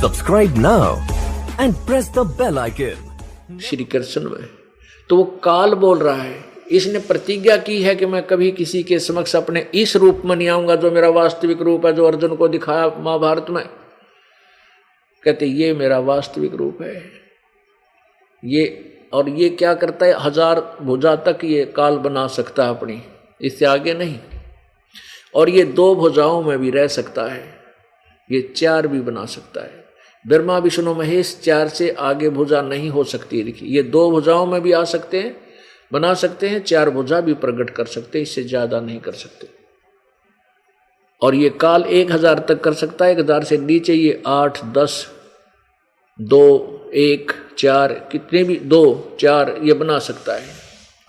Subscribe now and press the bell icon. Shri Krishna में तो वो काल बोल रहा है, इसने प्रतिज्ञा की है कि मैं कभी किसी के समक्ष अपने इस रूप में नहीं आऊंगा जो मेरा वास्तविक रूप है, जो अर्जुन को दिखाया महाभारत में। कहते ये मेरा वास्तविक रूप है ये। और ये क्या करता है, 1000 भुजा तक ये काल बना सकता है अपनी, इससे आगे नहीं। और ये 2 भुजाओं में भी रह सकता है, ये 4 भी बना सकता है। ब्रह्मा विष्णु महेश 4 से आगे भुजा नहीं हो सकती। देखिए ये 2 भुजाओं में भी आ सकते हैं, बना सकते हैं, 4 भुजा भी प्रकट कर सकते हैं, इससे ज्यादा नहीं कर सकते। और ये काल 1000 तक कर सकता है, 1000 से नीचे ये 8, 10, 2, 1, 4 कितने भी 2, 4 ये बना सकता है।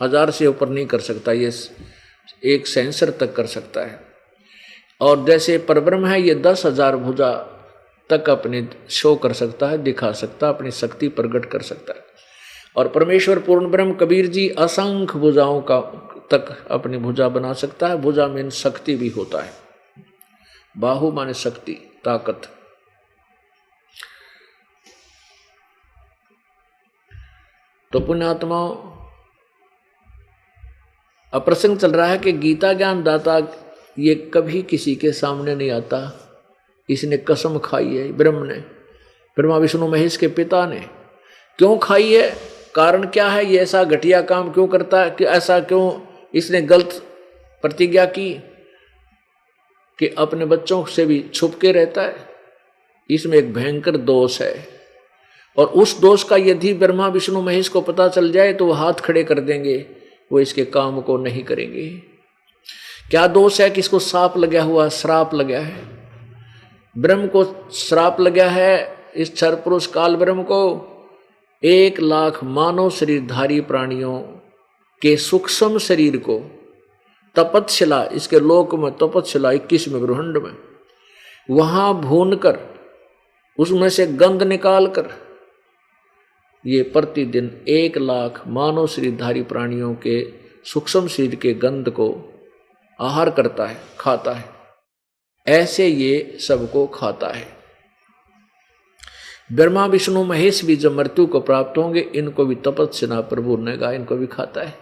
1000 से ऊपर नहीं कर सकता, ये एक सेंसर तक कर सकता है। और जैसे परब्रह्म है ये 10,000 भुजा तक अपने शो कर सकता है, दिखा सकता है, अपनी शक्ति प्रकट कर सकता है। और परमेश्वर पूर्ण ब्रह्म कबीर जी असंख्य भुजाओं का तक अपनी भुजा बना सकता है। भुजा में शक्ति भी होता है, बाहु माने शक्ति, ताकत। तो पुण्यात्माओं, अप्रसंग चल रहा है कि गीता ज्ञान दाता ये कभी किसी के सामने नहीं आता। इसने कसम खाई है ब्रह्म ने, ब्रह्मा विष्णु महेश के पिता ने। क्यों खाई है, कारण क्या है, ये ऐसा घटिया काम क्यों करता है, कि ऐसा क्यों इसने गलत प्रतिज्ञा की कि अपने बच्चों से भी छुप के रहता है। इसमें एक भयंकर दोष है, और उस दोष का यदि ब्रह्मा विष्णु महेश को पता चल जाए तो वो हाथ खड़े कर देंगे, वो इसके काम को नहीं करेंगे। क्या दोष है कि इसको साप लगा हुआ, श्राप लगा है, ब्रह्म को श्राप लगा है। इस क्षर पुरुष काल ब्रह्म को 1 लाख मानव शरीरधारी प्राणियों के सूक्ष्म शरीर को तपतशिला, इसके लोक में तपतशिला 21वें ब्रह्मांड में, वहां भून कर उसमें से गंध निकाल कर ये प्रतिदिन 1 लाख मानव शरीरधारी प्राणियों के सूक्ष्म शरीर के गंध को आहार करता है, खाता है। ऐसे ये सबको खाता है। ब्रह्मा विष्णु महेश भी जब मृत्यु को प्राप्त होंगे, इनको भी तपस्या प्रभु ने कहा, इनको भी खाता है।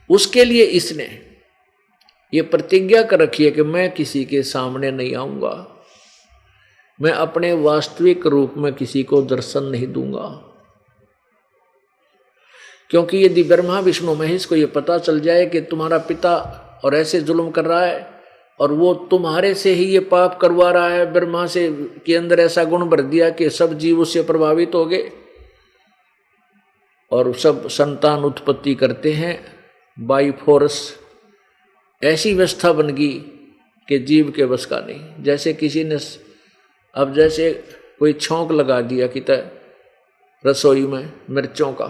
उसके लिए इसने ये प्रतिज्ञा कर रखी है कि मैं किसी के सामने नहीं आऊंगा, मैं अपने वास्तविक रूप में किसी को दर्शन नहीं दूंगा। क्योंकि यदि ब्रह्मा विष्णु महेश को यह पता चल जाए कि तुम्हारा पिता और ऐसे जुल्म कर रहा है, और वो तुम्हारे से ही ये पाप करवा रहा है, ब्रह्मा से के अंदर ऐसा गुण भर दिया कि सब जीव उससे प्रभावित हो गए और सब संतान उत्पत्ति करते हैं बाई फोर्स। ऐसी व्यवस्था बन गई कि जीव के बस का नहीं। जैसे किसी ने अब जैसे कोई छौंक लगा दिया कि रसोई में मिर्चों का,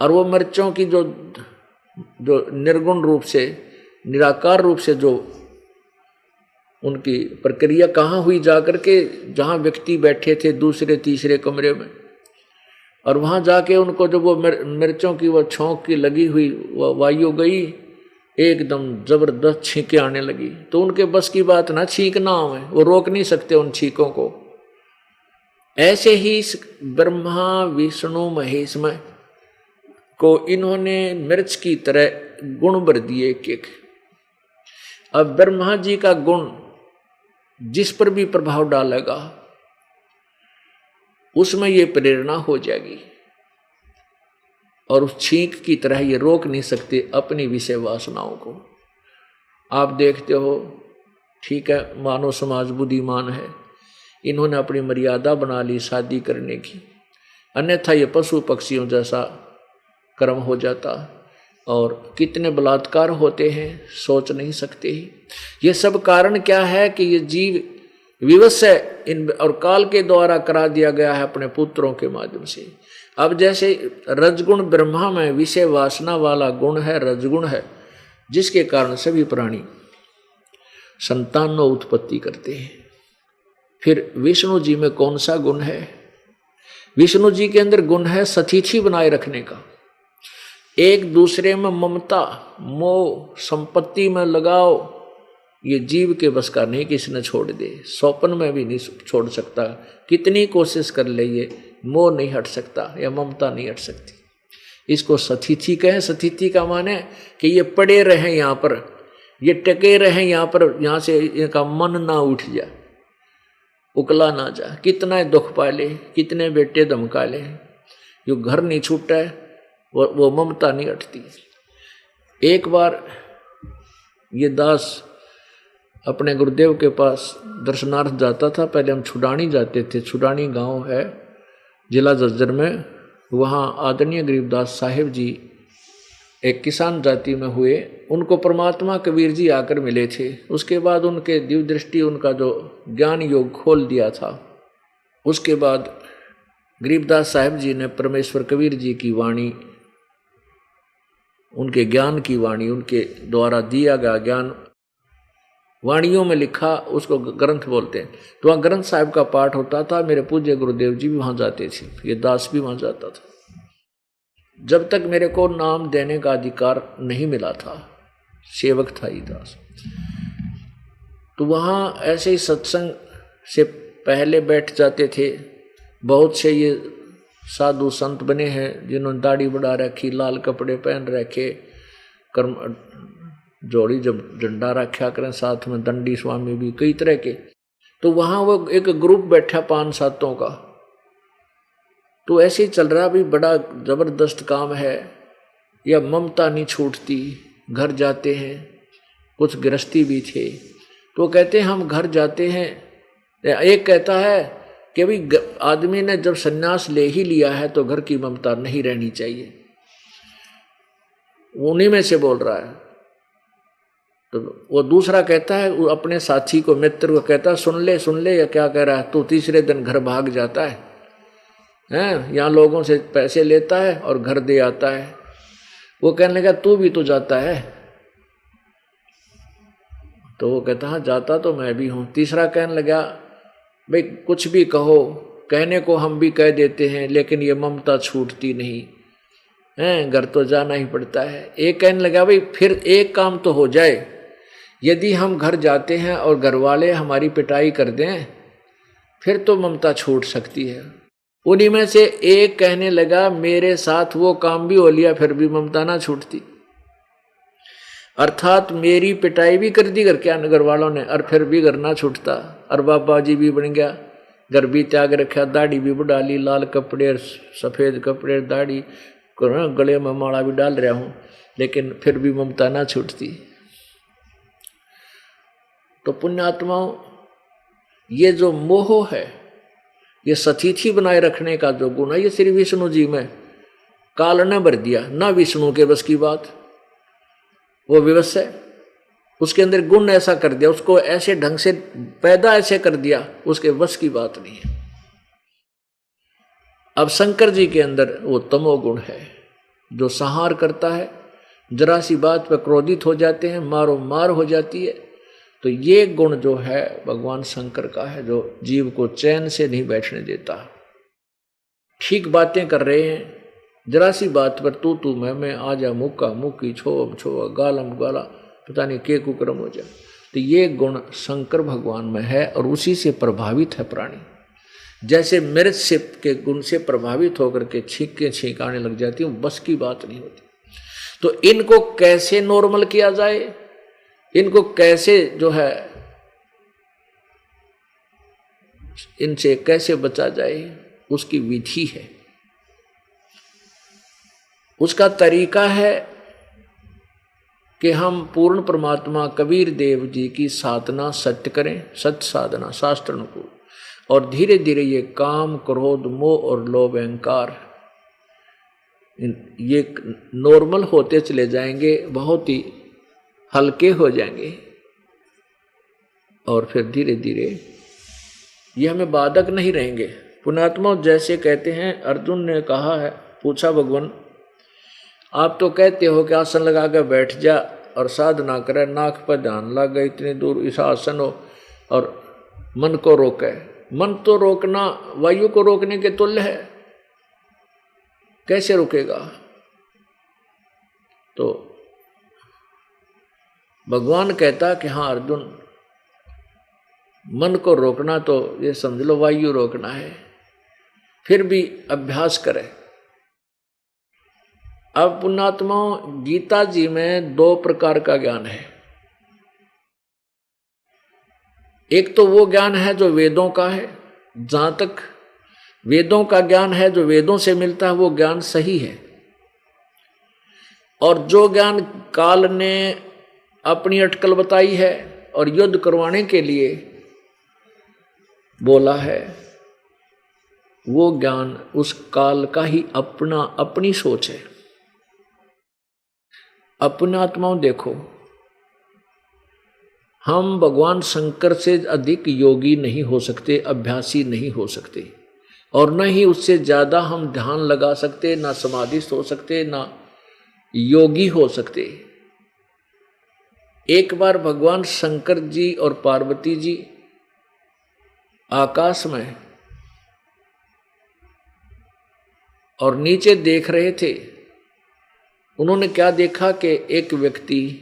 और वो मिर्चों की जो निर्गुण रूप से, निराकार रूप से जो उनकी प्रक्रिया कहाँ हुई, जाकर के जहाँ व्यक्ति बैठे थे दूसरे तीसरे कमरे में, और वहाँ जाके उनको जब वो मिर्चों की वो छौंक की लगी हुई वायु गई, एकदम जबरदस्त छींकें आने लगी। तो उनके बस की बात ना, छींकना है, वो रोक नहीं सकते उन छींकों को। ऐसे ही ब्रह्मा विष्णु महेश में को इन्होंने मिर्च की तरह गुण भर दिए एक। अब ब्रह्मा जी का गुण जिस पर भी प्रभाव डालेगा उसमें ये प्रेरणा हो जाएगी, और उस छींक की तरह ये रोक नहीं सकते अपनी विषय वासनाओं को। आप देखते हो, ठीक है, मानव समाज बुद्धिमान है, इन्होंने अपनी मर्यादा बना ली शादी करने की, अन्यथा ये पशु पक्षियों जैसा कर्म हो जाता। और कितने बलात्कार होते हैं सोच नहीं सकते ही। ये सब कारण क्या है कि ये जीव विवश है इन और काल के द्वारा करा दिया गया है अपने पुत्रों के माध्यम से। अब जैसे रजगुण ब्रह्मा में विषय वासना वाला गुण है, रजगुण है, जिसके कारण सभी प्राणी संतानों उत्पत्ति करते हैं। फिर विष्णु जी में कौन सा गुण है? विष्णु जी के अंदर गुण है सतीथि बनाए रखने का, एक दूसरे में ममता, मोह, संपत्ति में लगाव, ये जीव के बस का नहीं कि इसने छोड़ दे, स्वप्न में भी नहीं छोड़ सकता, कितनी कोशिश कर ले ये मोह नहीं हट सकता या ममता नहीं हट सकती। इसको सतिथि कहें। सतिथि का माने कि ये पड़े रहे यहाँ पर, ये टके रहे यहाँ पर, यहाँ से इनका मन ना उठ जाए, उकला ना जा। कितना दुख पाले, कितने बेटे धमका ले, जो घर नहीं छूटा है वो ममता नहीं हटती। एक बार ये दास अपने गुरुदेव के पास दर्शनार्थ जाता था। पहले हम छुडानी जाते थे, छुडानी गांव है जिला झज्जर में। वहाँ आदरणीय गरीबदास साहिब जी एक किसान जाति में हुए, उनको परमात्मा कबीर जी आकर मिले थे। उसके बाद उनके दिव्य दृष्टि, उनका जो ज्ञान योग खोल दिया था। उसके बाद गरीबदास साहिब जी ने परमेश्वर कबीर जी की वाणी, उनके ज्ञान की वाणी, उनके द्वारा दिया गया ज्ञान वाणियों में लिखा, उसको ग्रंथ बोलते हैं। तो वहाँ ग्रंथ साहिब का पाठ होता था। मेरे पूज्य गुरुदेव जी भी वहाँ जाते थे, ये दास भी वहाँ जाता था। जब तक मेरे को नाम देने का अधिकार नहीं मिला था, सेवक था ये दास, तो वहाँ ऐसे ही सत्संग से पहले बैठ जाते थे। बहुत से ये साधु संत बने हैं जिन्होंने दाढ़ी बढ़ा रखी, लाल कपड़े पहन रखे, कर्म जोड़ी जब झंडा रखा करें, साथ में दंडी स्वामी भी, कई तरह के। तो वहाँ वो एक ग्रुप बैठा 5-7 का, तो ऐसे ही चल रहा। भी बड़ा जबरदस्त काम है, या ममता नहीं छूटती। घर जाते हैं, कुछ गृहस्थी भी थे, तो कहते हैं हम घर जाते हैं। एक कहता है कि भाई आदमी ने जब सन्यास ले ही लिया है तो घर की ममता नहीं रहनी चाहिए। उन्हीं में से बोल रहा है। तो वो दूसरा कहता है, वो अपने साथी को, मित्र को कहता है सुन ले या क्या कह रहा है तू, तीसरे दिन घर भाग जाता है, यहाँ लोगों से पैसे लेता है और घर दे आता है। वो कहने लगा तू भी तो जाता है। तो वो कहता हाँ जाता तो मैं भी हूँ। तीसरा कहने लगा भाई कुछ भी कहो, कहने को हम भी कह देते हैं, लेकिन ये ममता छूटती नहीं है, घर तो जाना ही पड़ता है। एक कहने लगा भाई फिर एक काम तो हो जाए, यदि हम घर जाते हैं और घर वाले हमारी पिटाई कर दें फिर तो ममता छूट सकती है। उन्हीं में से एक कहने लगा मेरे साथ वो काम भी हो लिया फिर भी ममता ना छूटती। अर्थात मेरी पिटाई भी कर दी घर के घर वालों ने और फिर भी घर ना छूटता। और बाबा जी भी बन गया, घर भी त्याग रखा, दाढ़ी भी बढ़ा ली, लाल कपड़े, सफ़ेद कपड़े, दाढ़ी, गले में माला भी डाल रहा हूँ, लेकिन फिर भी ममता ना छूटती। तो पुण्यात्माओं, ये जो मोह है, ये सतिथि बनाए रखने का जो गुण है, ये श्री विष्णु जी में काल ने भर दिया। ना विष्णु के बस की बात, वो विवश है, उसके अंदर गुण ऐसा कर दिया, उसको ऐसे ढंग से पैदा ऐसे कर दिया, उसके बस की बात नहीं है। अब शंकर जी के अंदर वो तमोगुण है जो संहार करता है। जरा सी बात पर क्रोधित हो जाते हैं, मारो मार हो जाती है। तो ये गुण जो है भगवान शंकर का है, जो जीव को चैन से नहीं बैठने देता। ठीक बातें कर रहे हैं, जरा सी बात पर तू मैं आ जा, मुक्का मुक्की, छो छो, गालम गाला, पता नहीं के कुकरम हो जाए। तो ये गुण शंकर भगवान में है और उसी से प्रभावित है प्राणी। जैसे मिर्च से के गुण से प्रभावित होकर के छींकाने लग जाती है, बस की बात नहीं होती। तो इनको कैसे नॉर्मल किया जाए, इनको कैसे जो है इनसे कैसे बचा जाए, उसकी विधि है, उसका तरीका है कि हम पूर्ण परमात्मा कबीर देव जी की साधना सत्य करें, सत्य साधना शास्त्र अनुकूल, और धीरे धीरे ये काम, क्रोध, मोह और लोभ, अहंकार ये नॉर्मल होते चले जाएंगे, बहुत ही हल्के हो जाएंगे, और फिर धीरे धीरे ये हमें बाधक नहीं रहेंगे। पुण्यात्मा जैसे कहते हैं, अर्जुन ने कहा है, पूछा भगवान आप तो कहते हो कि आसन लगा कर बैठ जा और साधना करे, नाक पर ध्यान लग गए, इतनी दूर इस आसन हो और मन को रोके। मन तो रोकना वायु को रोकने के तुल्य है, कैसे रुकेगा? तो भगवान कहता कि हाँ अर्जुन, मन को रोकना तो ये समझ लो वायु रोकना है, फिर भी अभ्यास करें। अब पुण्यात्माओं, गीता जी में 2 प्रकार का ज्ञान है। एक तो वो ज्ञान है जो वेदों का है, जहां तक वेदों का ज्ञान है, जो वेदों से मिलता है, वो ज्ञान सही है। और जो ज्ञान काल ने अपनी अटकल बताई है और युद्ध करवाने के लिए बोला है, वो ज्ञान उस काल का ही अपनी सोच है। अपने आत्माओं देखो, हम भगवान शंकर से अधिक योगी नहीं हो सकते, अभ्यासी नहीं हो सकते, और न ही उससे ज्यादा हम ध्यान लगा सकते, ना समाधिस्थ हो सकते, ना योगी हो सकते। एक बार भगवान शंकर जी और पार्वती जी आकाश में और नीचे देख रहे थे। उन्होंने क्या देखा कि एक व्यक्ति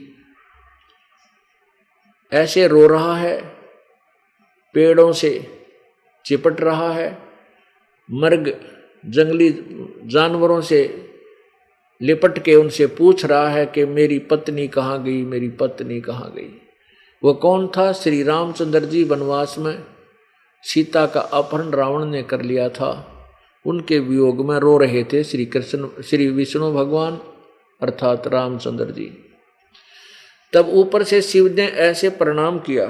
ऐसे रो रहा है, पेड़ों से चिपट रहा है, मर्ग जंगली जानवरों से लिपट के उनसे पूछ रहा है कि मेरी पत्नी कहाँ गई, मेरी पत्नी कहाँ गई। वो कौन था? श्री रामचंद्र जी वनवास में सीता का अपहरण रावण ने कर लिया था, उनके वियोग में रो रहे थे श्री विष्णु भगवान अर्थात रामचंद्र जी। तब ऊपर से शिव ने ऐसे प्रणाम किया,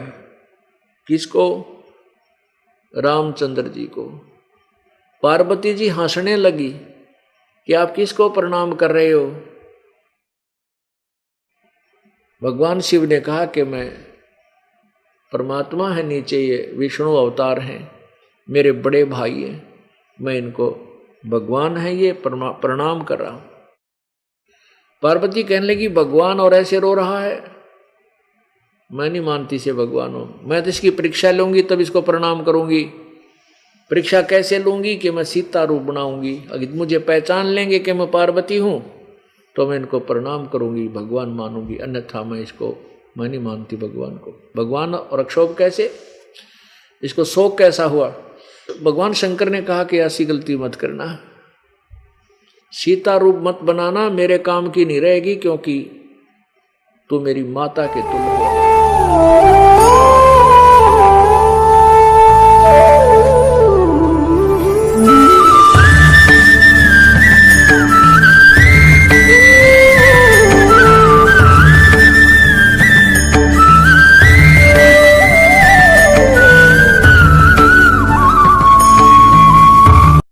किसको? रामचंद्र जी को। पार्वती जी हंसने लगी कि आप किसको प्रणाम कर रहे हो? भगवान शिव ने कहा कि मैं परमात्मा है, नीचे ये विष्णु अवतार हैं, मेरे बड़े भाई हैं, मैं इनको भगवान है ये प्रणाम कर रहा हूं। पार्वती कहने लगी भगवान और ऐसे रो रहा है, मैं नहीं मानती से भगवान हो, मैं तो इसकी परीक्षा लूंगी तब इसको प्रणाम करूंगी। परीक्षा कैसे लूंगी? कि मैं सीता रूप बनाऊंगी, अगर मुझे पहचान लेंगे कि मैं पार्वती हूं तो मैं इनको प्रणाम करूंगी, भगवान मानूंगी, अन्यथा मैं नहीं मानती भगवान को। भगवान और अक्षोभ कैसे? इसको शोक कैसा हुआ? भगवान शंकर ने कहा कि ऐसी गलती मत करना, सीता रूप मत बनाना, मेरे काम की नहीं रहेगी, क्योंकि तू मेरी माता के तुल्य हो।